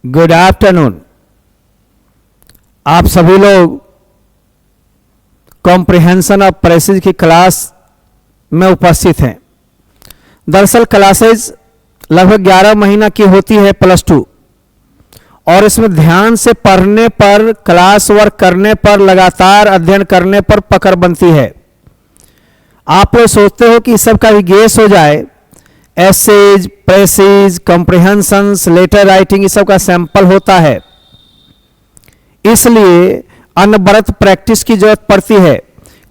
Good afternoon. आप सभी लोग कॉम्प्रिहेंशन ऑफ पैसेज की क्लास में उपस्थित हैं। दरअसल क्लासेज लगभग 11 महीना की होती है +2, और इसमें ध्यान से पढ़ने पर, क्लास वर्क करने पर, लगातार अध्ययन करने पर पकड़ बनती है। आप लोग सोचते हो कि इस सब का भी गेस हो जाए, essays, passage, comprehensions, letter writing, इस सब का सैंपल होता है, इसलिए अनवरत प्रैक्टिस की जरूरत पड़ती है।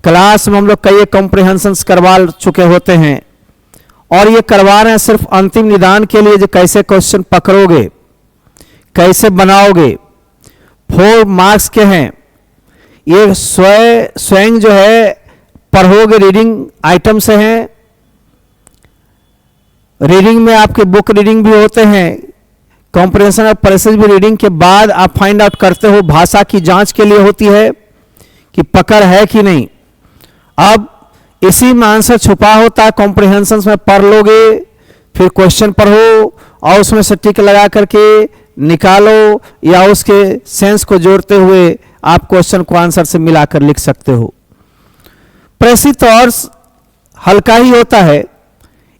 क्लास में हम लोग कई कॉम्प्रिहेंशंस करवा चुके होते हैं और ये करवा रहे हैं सिर्फ अंतिम निदान के लिए, जो कैसे क्वेश्चन पकड़ोगे, कैसे बनाओगे। 4 मार्क्स के हैं ये। स्वयं जो है पढ़ोगे, रीडिंग आइटम से हैं। रीडिंग में आपके बुक रीडिंग भी होते हैं, कॉम्प्रिहेंशन ऑफ पैसेज भी रीडिंग के बाद आप फाइंड आउट करते हो। भाषा की जांच के लिए होती है कि पकड़ है कि नहीं। अब इसी में आंसर छुपा होता है। कॉम्प्रिहेंशन में पढ़ लोगे, फिर क्वेश्चन पढ़ो और उसमें से टिक लगा करके निकालो, या उसके सेंस को जोड़ते हुए आप क्वेश्चन को आंसर से मिलाकर लिख सकते हो। पैसेज तो और हल्का ही होता है,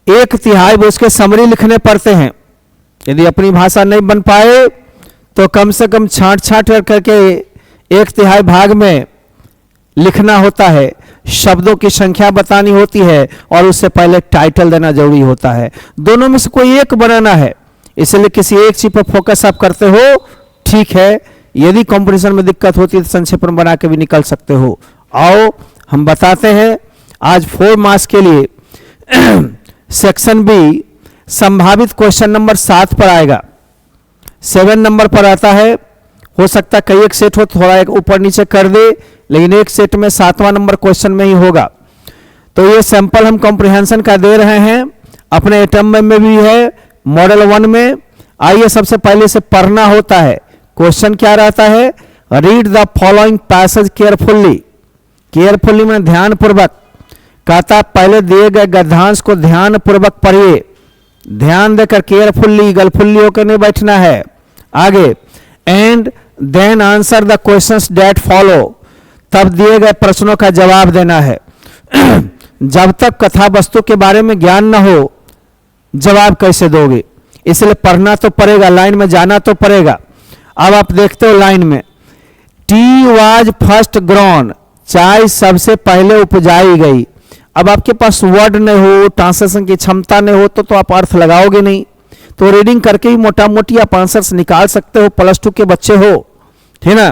1/3 उसके समरी लिखने पड़ते हैं। यदि अपनी भाषा नहीं बन पाए तो कम से कम छांट करके 1/3 भाग में लिखना होता है। शब्दों की संख्या बतानी होती है और उससे पहले टाइटल देना जरूरी होता है। दोनों में से कोई एक बनाना है, इसलिए किसी एक चीज पर फोकस आप करते हो, ठीक है। यदि कॉम्पिटिशन में दिक्कत होती है तो संक्षेपण बना के भी निकल सकते हो। आओ हम बताते हैं। आज 4 मार्क्स के लिए सेक्शन बी संभावित क्वेश्चन नंबर 7 पर आएगा। 7 नंबर पर आता है। हो सकता है कई एक सेट हो, थोड़ा एक ऊपर नीचे कर दे, लेकिन एक सेट में 7वां नंबर क्वेश्चन में ही होगा। तो ये सैंपल हम कॉम्प्रिहेंशन का दे रहे हैं, अपने एटम में भी है, मॉडल 1 में। आइए सबसे पहले से पढ़ना होता है। क्वेश्चन क्या रहता है? Read the following passage carefully. Carefully में ध्यान पूर्वक। कहता पहले दिए गए गद्यांश को ध्यान पूर्वक पढ़िए। ध्यान देकर केयरफुल्ली, गलफुल्ली होकर नहीं बैठना है। आगे, and then answer the questions that follow. तब दिए गए प्रश्नों का जवाब देना है। जब तक कथा वस्तु के बारे में ज्ञान न हो, जवाब कैसे दोगे? इसलिए पढ़ना तो पड़ेगा, लाइन में जाना तो पड़ेगा। अब आप देखते हो लाइन में, टी वाज फर्स्ट ग्रोन, चाय सबसे पहले उपजाई गई। अब आपके पास वर्ड नहीं हो, ट्रांसलेशन की क्षमता नहीं हो तो आप अर्थ लगाओगे नहीं। तो रीडिंग करके ही मोटा मोटी आप आंसर्स निकाल सकते हो, +2 के बच्चे हो, ठीक ना।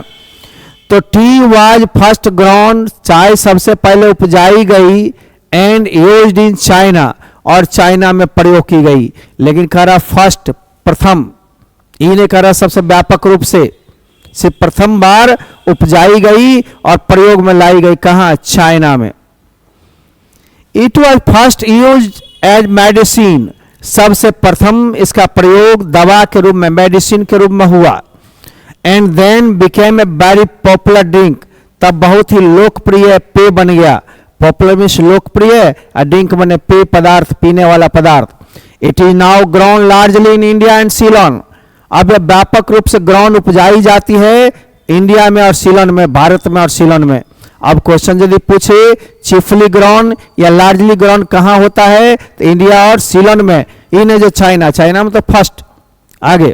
तो टी वाज फर्स्ट ग्रोन, चाय सबसे पहले उपजाई गई, एंड यूज्ड इन चाइना, और चाइना में प्रयोग की गई। लेकिन कह रहा फर्स्ट, प्रथम, इन्हें कह रहा सबसे व्यापक रूप से, सिर्फ प्रथम बार उपजाई गई और प्रयोग में लाई गई। कहां? चाइना में। It was first used as medicine, सबसे प्रथम इसका प्रयोग दवा के रूप में, मेडिसिन के रूप में हुआ। And then became a very popular drink, तब बहुत ही लोकप्रिय पेय बन गया। पॉपुलर मीन्स लोकप्रिय, ड्रिंक बने पेय पदार्थ, पीने वाला पदार्थ। It is now grown largely in India and Ceylon. अब यह व्यापक रूप से ग्रोन उपजाई जाती है इंडिया में और सीलोन में, भारत में और सीलोन में। अब क्वेश्चन यदि पूछे चीफली ग्रोन या लार्जली ग्रोन कहां होता है, तो इंडिया और सीलोन में। इन जो चाइना, चाइना में तो फर्स्ट। आगे,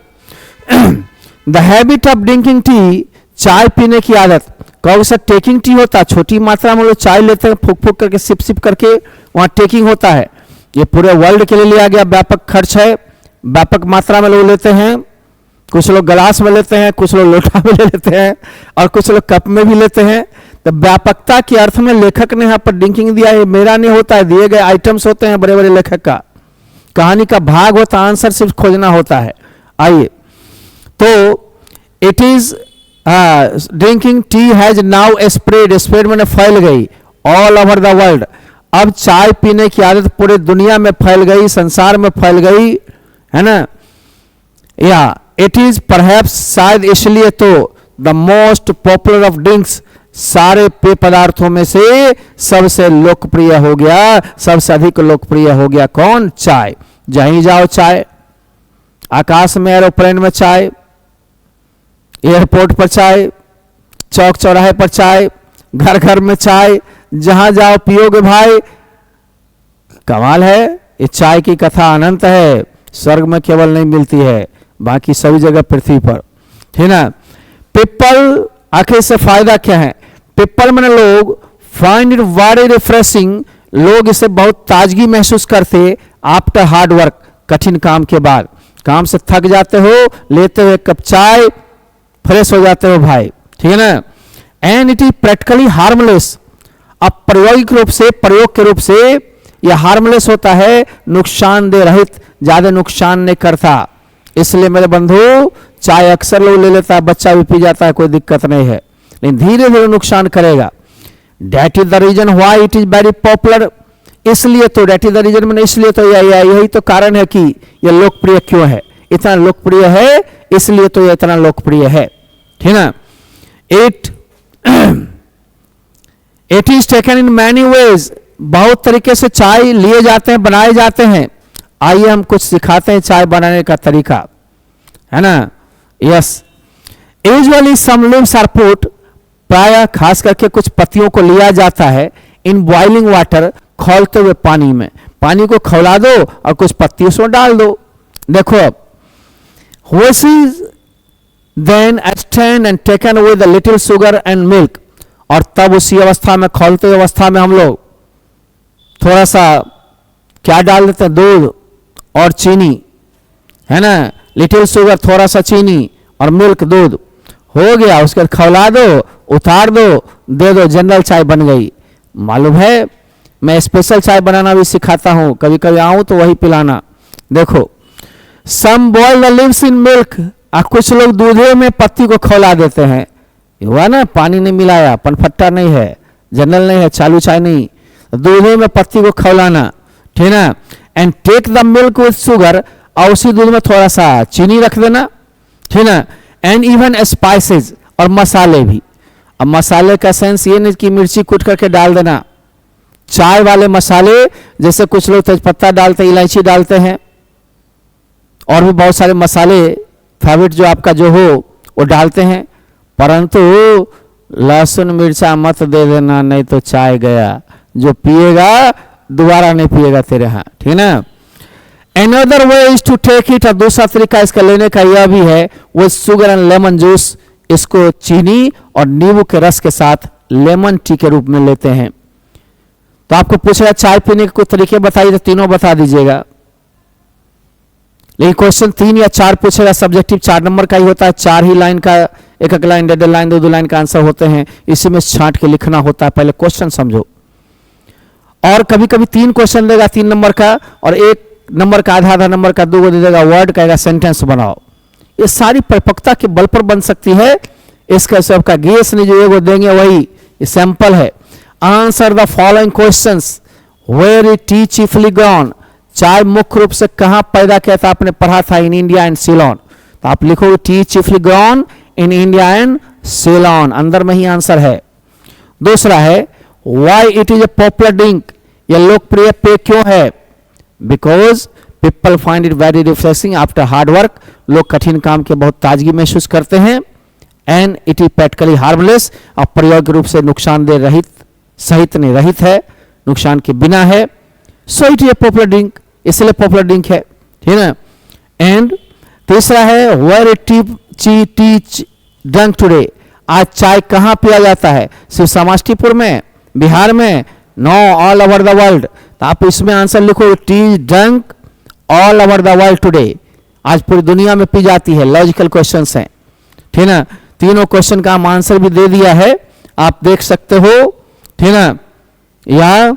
the habit of drinking tea, चाय पीने की आदत। कौन सा टेकिंग टी होता है, छोटी मात्रा में लोग चाय लेते हैं, फूक फूक करके, सिप सिप करके, वहां टेकिंग होता है। ये पूरे वर्ल्ड के लिए लिया गया, व्यापक खर्च है, व्यापक मात्रा में लोग लेते हैं। कुछ लोग गिलास में लेते हैं, कुछ लोग लोटा में ले लेते हैं, और कुछ लोग कप में भी लेते हैं। तो व्यापकता के अर्थ में लेखक ने यहाँ पर ड्रिंकिंग दिया है, मेरा नहीं होता है, दिए गए आइटम्स होते हैं बड़े बड़े लेखक का, कहानी का भाग होता है, आंसर सिर्फ खोजना होता है। आइए, तो it is drinking tea has now spread, spread मैंने फैल गई, ऑल ओवर द वर्ल्ड। अब चाय पीने की आदत पूरे दुनिया में फैल गई, संसार में फैल गई, है ना। या इट इज परहैप्स, शायद इसलिए तो, the most popular of drinks, सारे पेय पदार्थों में से सबसे लोकप्रिय हो गया, सबसे अधिक लोकप्रिय हो गया। कौन? चाय। जहीं जाओ चाय, आकाश में एरोप्लेन में चाय, एयरपोर्ट पर चाय, चौक चौराहे पर चाय, घर घर में चाय, जहां जाओ पियोगे भाई। कमाल है, ये चाय की कथा अनंत है, स्वर्ग में केवल नहीं मिलती है, बाकी सभी जगह पृथ्वी पर, ठीक ना। पीपल, आखिर से फायदा क्या है? पीपल में लोग फाइंड इट वेरी रिफ्रेशिंग, लोग इसे बहुत ताजगी महसूस करते आफ्टर हार्ड वर्क, कठिन काम के बाद। काम से थक जाते हो, लेते हो एक कप चाय, फ्रेश हो जाते हो भाई, ठीक है ना। And it is practically harmless, अब प्रायोगिक रूप से, प्रयोग के रूप से यह हार्मलेस होता है, नुकसानदेह रहित, ज्यादा नुकसान नहीं करता। इसलिए मेरे बंधु, चाय अक्सर लोग ले लेता है, बच्चा भी पी जाता है, कोई दिक्कत नहीं है, लेकिन धीरे धीरे नुकसान करेगा। That is the reason why it is very popular, इसलिए तो डेट इज द रीजन मैंने, इसलिए तो यही तो कारण है कि यह लोकप्रिय क्यों है, इतना लोकप्रिय है, इसलिए तो यह इतना लोकप्रिय है, ठीक ना। It is taken in many ways, बहुत तरीके से चाय लिए जाते हैं, बनाए जाते हैं। आइए हम कुछ सिखाते हैं चाय बनाने का तरीका, है ना। Yes, usually some leaves are put, प्राय खास करके कुछ पत्तियों को लिया जाता है, इन बॉइलिंग वाटर, खौलते हुए पानी में। पानी को खौला दो और कुछ पत्ती उसमें डाल दो। देखो अब, which is then stand and taken with little sugar and milk, और तब उसी अवस्था में, खौलते हुए अवस्था में हम लोग थोड़ा सा क्या डाल देते हैं, दूध और चीनी, है ना। लिटिल शुगर, थोड़ा सा चीनी, और मिल्क, दूध, हो गया। उसके बाद खौला दो, उतार दो, दे दो, जनरल चाय बन गई। मालूम है, मैं स्पेशल चाय बनाना भी सिखाता हूं, कभी कभी आऊं तो वही पिलाना। देखो, some boil the leaves in milk, कुछ लोग दूधे में पत्ती को खौला देते हैं, हुआ ना, पानी नहीं मिलाया, पनफट्टा नहीं है, जनरल नहीं है, चालू चाय नहीं, दूधे में पत्ती को खौलाना, ठीक ना। And take the milk with sugar, और उसी दूध में थोड़ा सा चीनी रख देना, ठीक ना। एंड इवन स्पाइसेस, और मसाले भी। अब मसाले का सेंस ये नहीं कि मिर्ची कूट करके डाल देना, चाय वाले मसाले, जैसे कुछ लोग तेजपत्ता डालते, इलायची डालते हैं, और भी बहुत सारे मसाले फेवरेट जो आपका जो हो वो डालते हैं, परंतु लहसुन मिर्चा मत दे देना, नहीं तो चाय गया, जो पिएगा दोबारा नहीं पिएगा तेरे यहाँ, ठीक ना। Another way is to take it, और दूसरा तरीका इसका लेने का यह भी है, वो शुगर एंड लेमन जूस, इसको चीनी और नींबू के रस के साथ लेमन टी के रूप में लेते हैं। तो आपको पूछेगा चाय पीने के कुछ तरीके बताइए, तो तीनों बता दीजिएगा, लेकिन क्वेश्चन 3 या 4 पूछेगा, सब्जेक्टिव 4 नंबर का ही होता है, 4 ही लाइन का, एक लाइन, 1.5 लाइन, 2 लाइन का आंसर होते हैं, इसी में छांट के लिखना होता है, पहले क्वेश्चन समझो। और कभी कभी 3 क्वेश्चन देगा 3 नंबर का, और 1 नंबर का, आधा नंबर का 2 दे देगा, वर्ड कहेगा सेंटेंस बनाओ। ये सारी परिपक्वता के बल पर बन सकती है, इसका सबका गेस नहीं, जो एगो देंगे वही, ये सैंपल है। Answer the following questions, where is tea chiefly grown, चाय मुख्य रूप से कहां पैदा किया था, आपने पढ़ा था, इन इंडिया एंड सीलोन, तो आप लिखोगे T chiefly grown in India and Ceylon, अंदर में ही आंसर है। दूसरा है, why it is a popular drink, यह लोकप्रिय पेय क्यों है, because people find it very refreshing after hard work, लोग कठिन काम के बहुत ताजगी महसूस करते हैं। And it is practically harmless, और प्रयोग रूप से नुकसानदेह रहित, सहित नहीं, रहित है, नुकसान के बिना है। So it is a popular drink, इसलिए पॉपुलर ड्रिंक है, ठीक है। एंड तीसरा है, where it tea drunk today, आज चाय कहां पिया जाता है, सिर्फ समष्टीपुर में, बिहार में, no, all over the world. तो आप इसमें आंसर लिखो, tea drunk all over the world today, आज पूरी दुनिया में पी जाती है। लॉजिकल क्वेश्चंस हैं, ठीक ना। तीनों क्वेश्चन का हम आंसर भी दे दिया है, आप देख सकते हो, ठीक ना। या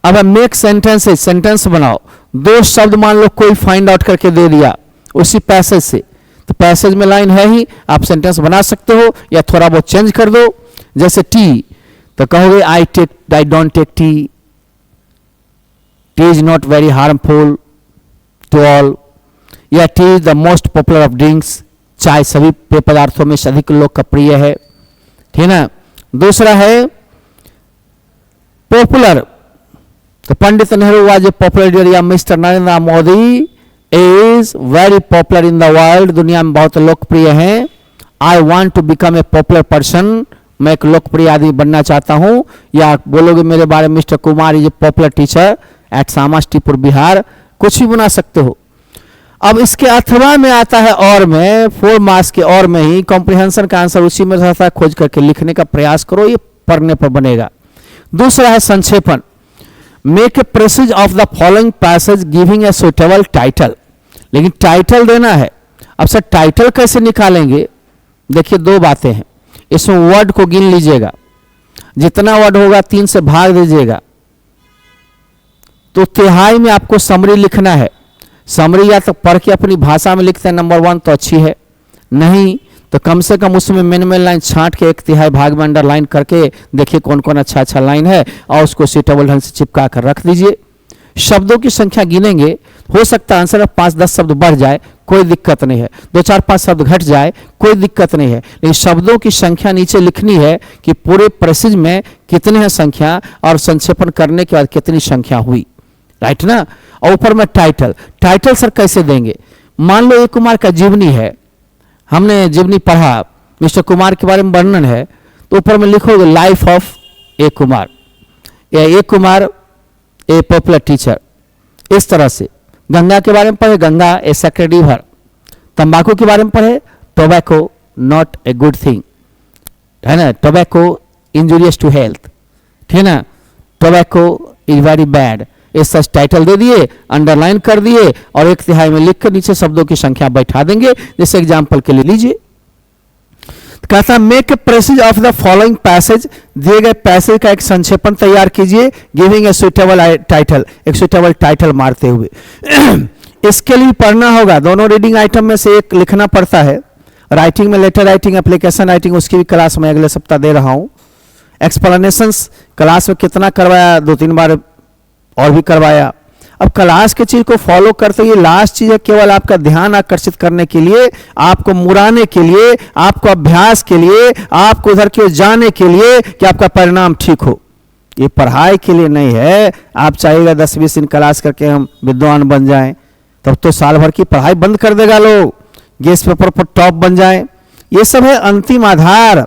अब मेक सेंटेंसेस, सेंटेंस बनाओ। 2 शब्द मान लो कोई फाइंड आउट करके दे दिया उसी पैसेज से, तो पैसेज में लाइन है ही, आप सेंटेंस बना सकते हो, या थोड़ा बहुत चेंज कर दो। जैसे टी, तो कहोगे I don't take tea, tea is not very harmful to all, या tea is the most popular of drinks, चाय सभी पेय पदार्थों में से अधिक लोकप्रिय है, ठीक ना। दूसरा है पॉपुलर, तो Pandit Nehru was a popular leader, या mister Narendra Modi is very popular in the world, दुनिया में बहुत लोकप्रिय हैं। I want to become a popular person, मैं एक लोकप्रिय आदमी बनना चाहता हूं, या बोलोगे मेरे बारे में mister Kumar is a popular teacher at Samastipur Bihar, कुछ भी बना सकते हो। अब इसके अथवा में आता है और में 4 मार्क्स के और में ही कॉम्प्रिहेंशन का आंसर उसी में रहता है, खोज करके लिखने का प्रयास करो, ये पढ़ने पर बनेगा। दूसरा है संक्षेपण, make a presses of the following passage giving a suitable title, लेकिन टाइटल देना है। अब सर टाइटल कैसे निकालेंगे? देखिए 2 बातें हैं, इसमें वर्ड को गिन लीजिएगा, जितना वर्ड होगा 3 से भाग दीजिएगा, तो तिहाई में आपको समरी लिखना है। समरी या तो पढ़ के अपनी भाषा में लिखते हैं नंबर 1 तो अच्छी है, नहीं तो कम से कम उसमें मेन लाइन छांट के 1/3 भाग में अंडरलाइन करके देखिए कौन कौन अच्छा लाइन है और उसको सीटेबल ढंग से चिपका कर रख दीजिए। शब्दों की संख्या गिनेंगे, हो सकता है आंसर में 5-10 शब्द बढ़ जाए, कोई दिक्कत नहीं है, 2-4-5 शब्द घट जाए, कोई दिक्कत नहीं है, लेकिन शब्दों की संख्या नीचे लिखनी है कि पूरे प्रेसिज में कितने हैं संख्या और संक्षेपण करने के बाद कितनी संख्या हुई, राइट ना। और ऊपर में टाइटल, टाइटल सर कैसे देंगे? मान लो ए कुमार का जीवनी है, हमने जीवनी पढ़ा, मिस्टर कुमार के बारे में वर्णन है, तो ऊपर में लिखोगे लाइफ ऑफ ए कुमार, या ए कुमार ए पॉपुलर टीचर, इस तरह से। गंगा के बारे में पढ़े, गंगा ए सेक्रेड रिवर। तंबाकू के बारे में पढ़े, tobacco not a good thing, है ना, टोबैको इंजूरियस टू हेल्थ, ठीक है ना, टोबैको इज वेरी बैड, इस सच टाइटल दे दिए, अंडरलाइन कर दिए और 1/3 में लिखकर नीचे शब्दों की संख्या बैठा देंगे। जैसे एग्जांपल के लिए लीजिए, कहता है make a presses of the following passage, दिए गए पैसेज का एक संक्षेपण तैयार कीजिए, गिविंग ए सुटेबल टाइटल, एक सुटेबल टाइटल मारते हुए। इसके लिए पढ़ना होगा, दोनों रीडिंग आइटम में से एक लिखना पड़ता है। राइटिंग में लेटर राइटिंग, एप्लीकेशन राइटिंग, उसकी भी क्लास में अगले सप्ताह दे रहा हूं। एक्सप्लेनेशंस क्लास में कितना करवाया, 2-3 बार और भी करवाया। अब क्लास के चीज को फॉलो करते हुए लास्ट चीज है केवल आपका ध्यान आकर्षित करने के लिए, आपको मुराने के लिए, आपको अभ्यास के लिए, आपको उधर के जाने के लिए कि आपका परिणाम ठीक हो। ये पढ़ाई के लिए नहीं है। आप चाहिएगा 10-20 दिन क्लास करके हम विद्वान बन जाएं, तब तो साल भर की पढ़ाई बंद कर देगा लोग, गेस्ट पेपर पर टॉप बन जाएं। ये सब है अंतिम आधार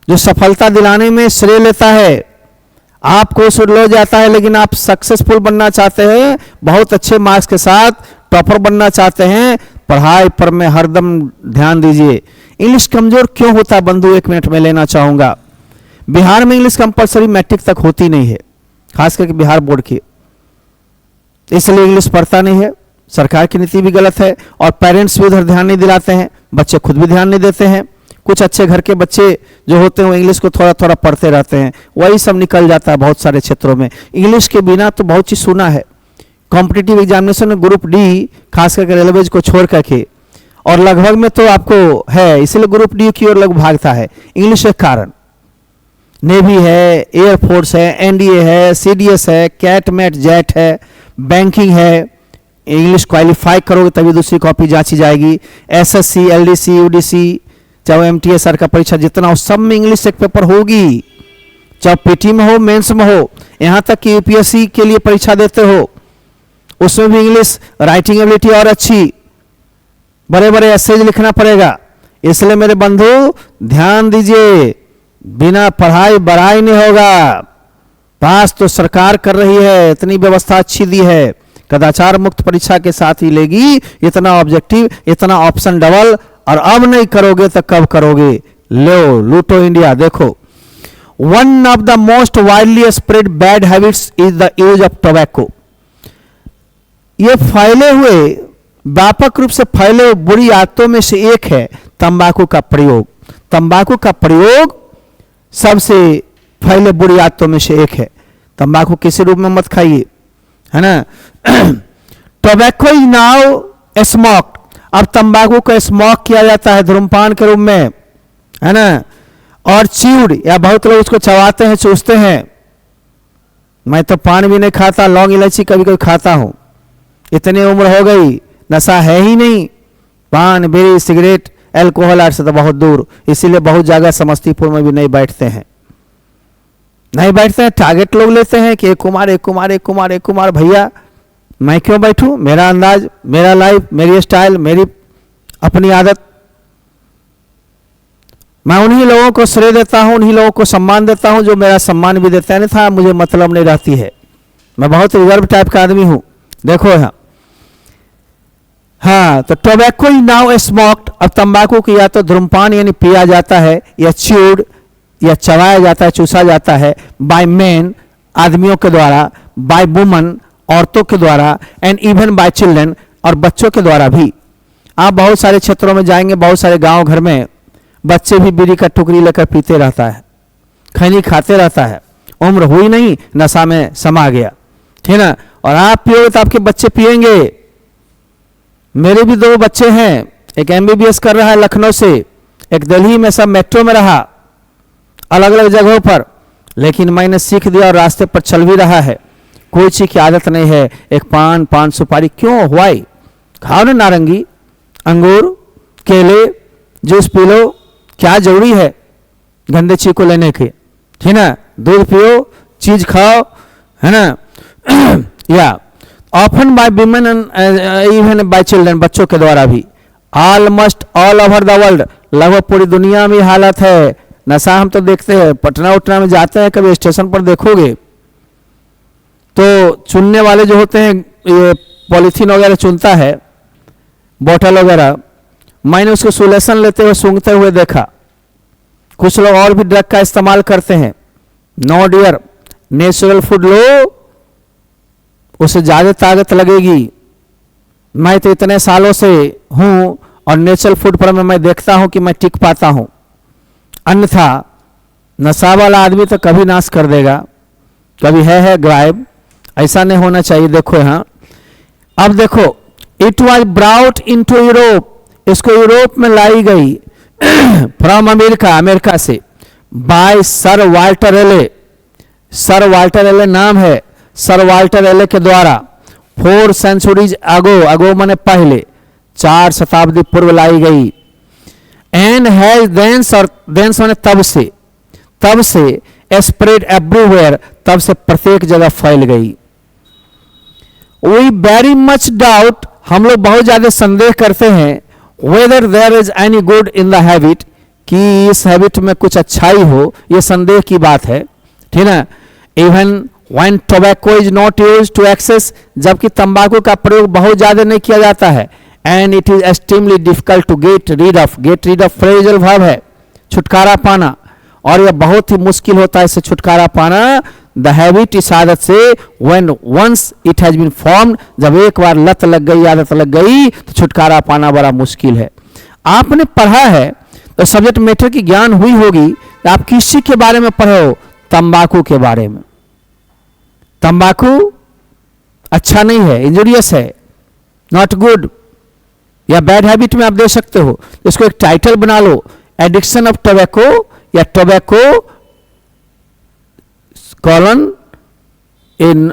जो सफलता दिलाने में श्रेय लेता है। आपको सुर लो जाता है, लेकिन आप सक्सेसफुल बनना चाहते हैं, बहुत अच्छे मार्क्स के साथ टॉपर बनना चाहते हैं, पढ़ाई पर में हरदम ध्यान दीजिए। इंग्लिश कमजोर क्यों होता है बंधु, 1 मिनट में लेना चाहूंगा। बिहार में इंग्लिश कंपलसरी मैट्रिक तक होती नहीं है, खास करके बिहार बोर्ड की, इसलिए इंग्लिश पढ़ता नहीं है। सरकार की नीति भी गलत है और पेरेंट्स भी उधर ध्यान नहीं दिलाते हैं, बच्चे खुद भी ध्यान नहीं देते हैं। कुछ अच्छे घर के बच्चे जो होते हैं वो इंग्लिश को थोड़ा थोड़ा पढ़ते रहते हैं, वही सब निकल जाता है बहुत सारे क्षेत्रों में। इंग्लिश के बिना तो बहुत चीज सुना है। कॉम्पिटिटिव एग्जामिनेशन में ग्रुप डी खास करके रेलवेज को छोड़ करके और लगभग में तो आपको है, इसलिए ग्रुप डी की ओर लोग भागता है इंग्लिश के कारण। नेवी है, एयरफोर्स है, एनडीए है, सीडीएस है, कैट मैट जेट है, बैंकिंग है, इंग्लिश क्वालिफाई करोगे तभी दूसरी कॉपी जांची जाएगी। एसएससी, एलडीसी, यूडीसी, चाहे एमटीएसआर का परीक्षा जितना हो, सब में इंग्लिश एक पेपर होगी, चाहे पीटी में हो, मेंस में हो, यहां तक कि यूपीएससी के लिए परीक्षा देते हो उसमें भी इंग्लिश राइटिंग एबिलिटी और अच्छी, बड़े बड़े एसेज लिखना पड़ेगा। इसलिए मेरे बंधु ध्यान दीजिए, बिना पढ़ाई बढ़ाई नहीं होगा। पास तो सरकार कर रही है, इतनी व्यवस्था अच्छी दी है, कदाचार मुक्त परीक्षा के साथ ही लेगी, इतना ऑब्जेक्टिव, इतना ऑप्शन डबल, और अब नहीं करोगे तो कब करोगे। लो लूटो इंडिया। देखो, one of the most widely spread bad habits is the use of tobacco. ये फैले हुए, व्यापक रूप से फैले हुए बुरी आदतों में से एक है तंबाकू का प्रयोग। तंबाकू का प्रयोग सबसे फैले बुरी आदतों में से एक है। तंबाकू किसी रूप में मत खाइए, है ना। टोबैको इज नाउ स्मोक्ड, अब तंबाकू को स्मोक किया जाता है धूम्रपान के रूप में, है ना, और च्यूड, या बहुत लोग उसको चबाते हैं, चूसते हैं। मैं तो पान भी नहीं खाता, लौंग इलायची कभी कभी खाता हूं, इतनी उम्र हो गई, नशा है ही नहीं। पान, बीड़ी, सिगरेट, एल्कोहल आदि से तो बहुत दूर, इसीलिए बहुत जगह समस्तीपुर में भी नहीं बैठते हैं, नहीं बैठते हैं। टारगेट लोग लेते हैं कि एक कुमार, एक कुमार, एक कुमार, एक कुमार। भैया मैं क्यों बैठूं, मेरा अंदाज, मेरा लाइफ, मेरी स्टाइल, मेरी अपनी आदत। मैं उन्हीं लोगों को श्रेय देता हूं, उन्हीं लोगों को सम्मान देता हूं जो मेरा सम्मान भी देते हैं, नहीं था मुझे मतलब नहीं रहती है। मैं बहुत रिजर्व टाइप का आदमी हूं। देखो यहाँ, हाँ, तो टोबैको इज नाउ स्मोक्ड। अब तंबाकू की या तो धूम्रपान यानी पिया जाता है, या च्यूड या चबाया जाता है, चूसा जाता है, बाय मेन आदमियों के द्वारा, बाय वुमन औरतों के द्वारा, एंड इवन बाय चिल्ड्रन और बच्चों के द्वारा भी। आप बहुत सारे क्षेत्रों में जाएंगे, बहुत सारे गांव घर में बच्चे भी बीड़ी का टुकड़ी लेकर पीते रहता है, खैनी खाते रहता है, उम्र हुई नहीं नशा में समा गया, ठीक ना। और आप पियोगे तो आपके बच्चे पिएंगे। मेरे भी 2 बच्चे हैं, एक MBBS कर रहा है लखनऊ से, एक दिल्ली में, सब मेट्रो में रहा, अलग अलग जगहों पर, लेकिन मैंने सीख दिया और रास्ते पर चल भी रहा है। कोई चीज की आदत नहीं है। एक पान सुपारी क्यों, वाई, खाओ ना नारंगी, अंगूर, केले, जूस पी लो, क्या जरूरी है गंदे चीज को लेने के, ठीक ना। दूध पियो, चीज खाओ, है ना। या often by women and even by children, बच्चों के द्वारा भी। Almost all over the world, लगभग पूरी दुनिया में हालत है। नशा हम तो देखते हैं, पटना उटना में जाते हैं, कभी स्टेशन पर देखोगे तो चुनने वाले जो होते हैं, ये पॉलीथीन वगैरह चुनता है, बोतल वगैरह, मैंने उसको सोल्यूशन लेते हुए सूंघते हुए देखा। कुछ लोग और भी ड्रग का इस्तेमाल करते हैं। नो डियर, नेचुरल फूड लो, उससे ज्यादा ताकत लगेगी। मैं तो इतने सालों से हूं और नेचुरल फूड पर मैं देखता हूं कि मैं टिक पाता हूं, अन्यथा नशा वाला आदमी तो कभी नाश कर देगा, कभी है गायब। ऐसा नहीं होना चाहिए। देखो यहाँ, अब देखो, it was brought in to Europe, इसको यूरोप में लाई गई फ्रॉम अमेरिका, अमेरिका से, by sir Walter Raleigh. Sir Walter Raleigh नाम है, सर वाल्टर एले के द्वारा 4 सेंचुरीज अगो, अगो माने पहले, 4 शताब्दी पूर्व लाई गई। एंड हैज देंस, और देंस माने तब से स्प्रेड एवरीवेयर, तब से प्रत्येक जगह फैल गई। वी वेरी मच डाउट, हम लोग बहुत ज्यादा संदेह करते हैं, whether there is any good in the habit, कि इस हैबिट में कुछ अच्छाई हो, यह संदेह की बात है, ठीक ना। Even when tobacco is not used to excess, जबकि तंबाकू का प्रयोग बहुत ज्यादा नहीं किया जाता है। And it is extremely difficult to get rid of phrasal verb है, छुटकारा पाना, और यह बहुत ही मुश्किल होता है इससे छुटकारा पाना। द हैबिट, इस आदत से, when once it has been formed, जब एक बार लत लग गई, आदत लग गई, तो छुटकारा पाना बड़ा मुश्किल है। आपने पढ़ा है तो सब्जेक्ट मैटर की ज्ञान हुई होगी। आप किस चीज के बारे में पढ़े हो? तंबाकू के बारे में। तंबाकू अच्छा नहीं है, इंजूरियस है, नॉट गुड, या बैड हैबिट में आप दे सकते हो। इसको एक टाइटल बना लो, एडिक्शन ऑफ टोबैको, या tobacco colon in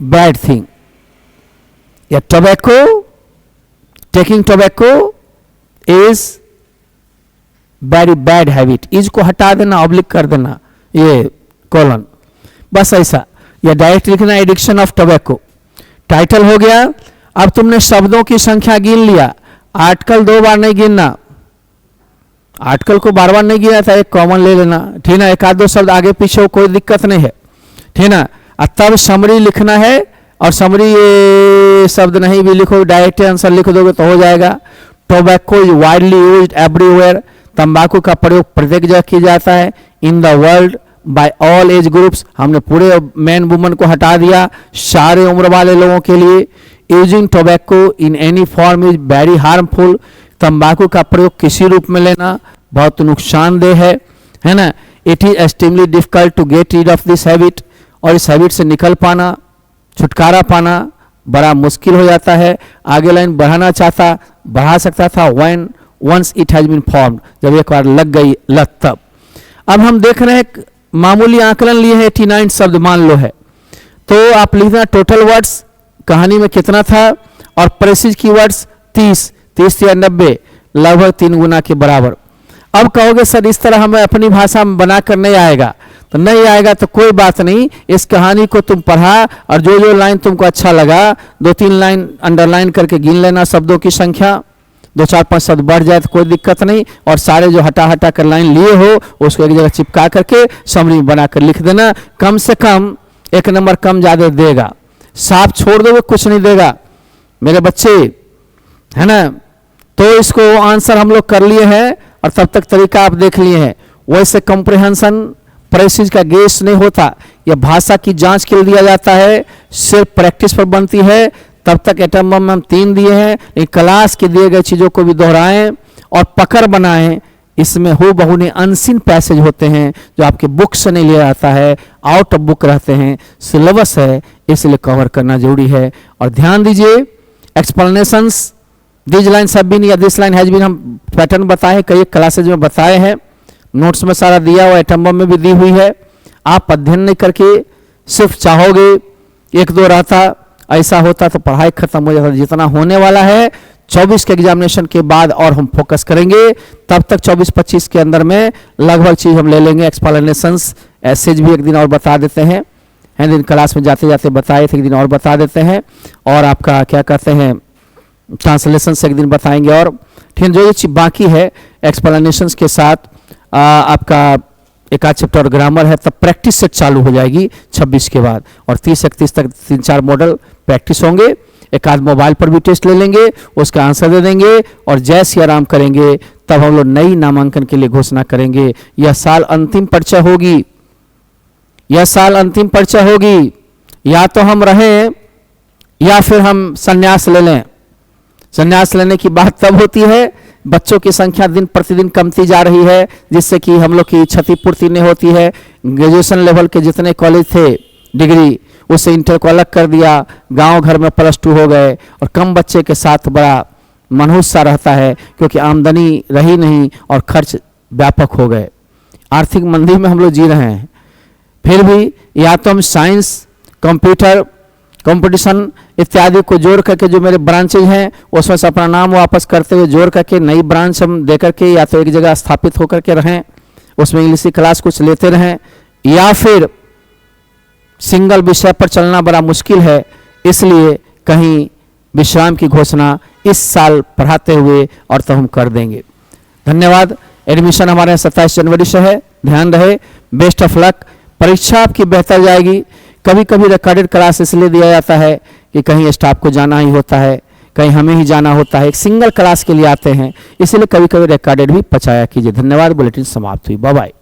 bad thing, या tobacco, taking tobacco is very bad habit. इज को हटा देना, ऑब्लिक कर देना, ये कॉलन, बस ऐसा, या डायरेक्ट लिखना एडिक्शन ऑफ टोबैको, टाइटल हो गया। अब तुमने शब्दों की संख्या गिन लिया, आर्टिकल 2 बार नहीं गिनना, आर्टिकल को बार बार नहीं गिना था, एक कॉमन ले लेना, ठीक ना। एक आध 2 शब्द आगे पीछे हो, कोई दिक्कत नहीं है, ठीक ना। तब समरी लिखना है, और समरी ये शब्द नहीं भी लिखो, डायरेक्ट आंसर लिख दोगे तो हो जाएगा। Tobacco is widely used everywhere, तंबाकू का प्रयोग प्रत्येक जगह किया जाता है। इन the world by all age groups, हमने पूरे मैन वुमन को हटा दिया, सारे उम्र वाले लोगों के लिए। Using tobacco in any form is very harmful, तंबाकू का प्रयोग किसी रूप में लेना बहुत नुकसानदेह है ना। It is extremely difficult to get rid of this habit, और इस हैबिट से निकल पाना, छुटकारा पाना बड़ा मुश्किल हो जाता है। आगे लाइन बढ़ा सकता था, when once it has been formed, जब एक बार लग गई लत तब। अब हम देख रहे हैं, मामूली आकलन लिए हैं, 89 शब्द मान लो है, तो आप लिखना टोटल वर्ड्स कहानी में कितना था, और प्रेसिज कीवर्ड्स 30 या 90, लगभग 3 गुना के बराबर। अब कहोगे सर इस तरह हमें अपनी भाषा में बनाकर नहीं आएगा, तो नहीं आएगा तो कोई बात नहीं, इस कहानी को तुम पढ़ा, और जो लाइन तुमको अच्छा लगा 2-3 लाइन अंडरलाइन करके गिन लेना शब्दों की संख्या, 2-4-5 शब्द बढ़ जाए तो कोई दिक्कत नहीं, और सारे जो हटा हटा कर लाइन लिए हो उसको एक जगह चिपका करके समरी बनाकर लिख देना। कम से कम 1 नंबर कम ज़्यादा देगा, साफ छोड़ दोगे कुछ नहीं देगा मेरे बच्चे, है ना। तो इसको आंसर हम लोग कर लिए हैं और तब तक तरीका आप देख लिए हैं। वैसे कंप्रिहेंशन प्रेसिज का गेस नहीं होता, यह भाषा की जांच के लिए दिया जाता है, सिर्फ प्रैक्टिस पर बनती है। तब तक एटम बम में हम 3 दिए हैं, लेकिन क्लास के दिए गए चीज़ों को भी दोहराएं और पकड़ बनाएं। इसमें हो बहु ने अनसीन पैसेज होते हैं जो आपके बुक से नहीं लिया जाता है, आउट ऑफ बुक रहते हैं, सिलेबस है, इसलिए कवर करना जरूरी है। और ध्यान दीजिए explanations, this line have been या दिस लाइन हैज बीन, हम पैटर्न बताए कई क्लासेज में बताए हैं, नोट्स में सारा दिया हुआ, एटम बम में भी दी हुई है। आप अध्ययन नहीं करके सिर्फ चाहोगे 1-2 रहता, ऐसा होता तो पढ़ाई खत्म हो जाता। जितना होने वाला है 24 के एग्जामिनेशन के बाद और हम फोकस करेंगे, तब तक 24-25 के अंदर में लगभग चीज हम ले लेंगे। एक्सप्लेनेशंस ऐसेज भी एक दिन और बता देते हैं, दिन क्लास में जाते जाते बताए थे, एक दिन और बता देते हैं। और आपका क्या कहते हैं ट्रांसलेशन से एक दिन बताएंगे। और ठीक जो ये चीज बाकी है एक्सप्लेनेशंस के साथ आपका एक आध चैप्टर और ग्रामर है, तब प्रैक्टिस सेट चालू हो जाएगी 26 के बाद, और 30-31 तक 3-4 मॉडल प्रैक्टिस होंगे। एक आध मोबाइल पर भी टेस्ट ले लेंगे, उसका आंसर दे देंगे, और जैसे आराम करेंगे तब हम लोग नई नामांकन के लिए घोषणा करेंगे। यह साल अंतिम परीक्षा होगी, यह साल अंतिम परीक्षा होगी। या तो हम रहें या फिर हम संन्यास ले लें। संन्यास लेने की बात तब होती है बच्चों की संख्या दिन प्रतिदिन कमती जा रही है, जिससे कि हम लोग की क्षतिपूर्ति नहीं होती है। ग्रेजुएशन लेवल के जितने कॉलेज थे डिग्री, उसे इंटर को अलग कर दिया, गांव घर में +2 हो गए, और कम बच्चे के साथ बड़ा मनहूस सा रहता है क्योंकि आमदनी रही नहीं और खर्च व्यापक हो गए। आर्थिक मंदी में हम लोग जी रहे हैं। फिर भी या तो हम साइंस, कंप्यूटर, कंपटीशन इत्यादि को जोड़ करके जो मेरे ब्रांचेज हैं उसमें से अपना नाम वापस करते हुए जोड़ करके नई ब्रांच हम दे करके या तो एक जगह स्थापित होकर के रहें, उसमें इंग्लिश की क्लास कुछ लेते रहें, या फिर सिंगल विषय पर चलना बड़ा मुश्किल है, इसलिए कहीं विश्राम की घोषणा इस साल पढ़ाते हुए और तो हम कर देंगे। धन्यवाद। एडमिशन हमारे 27 जनवरी से है, ध्यान रहे। Best of luck. परीक्षा आपकी बेहतर जाएगी। कभी कभी रिकॉर्डेड क्लास इसलिए दिया जाता है कि कहीं स्टाफ को जाना ही होता है, कहीं हमें ही जाना होता है, एक सिंगल क्लास के लिए आते हैं, इसलिए कभी कभी रिकॉर्डेड भी पचाया कीजिए। धन्यवाद। बुलेटिन समाप्त हुई। Bye bye.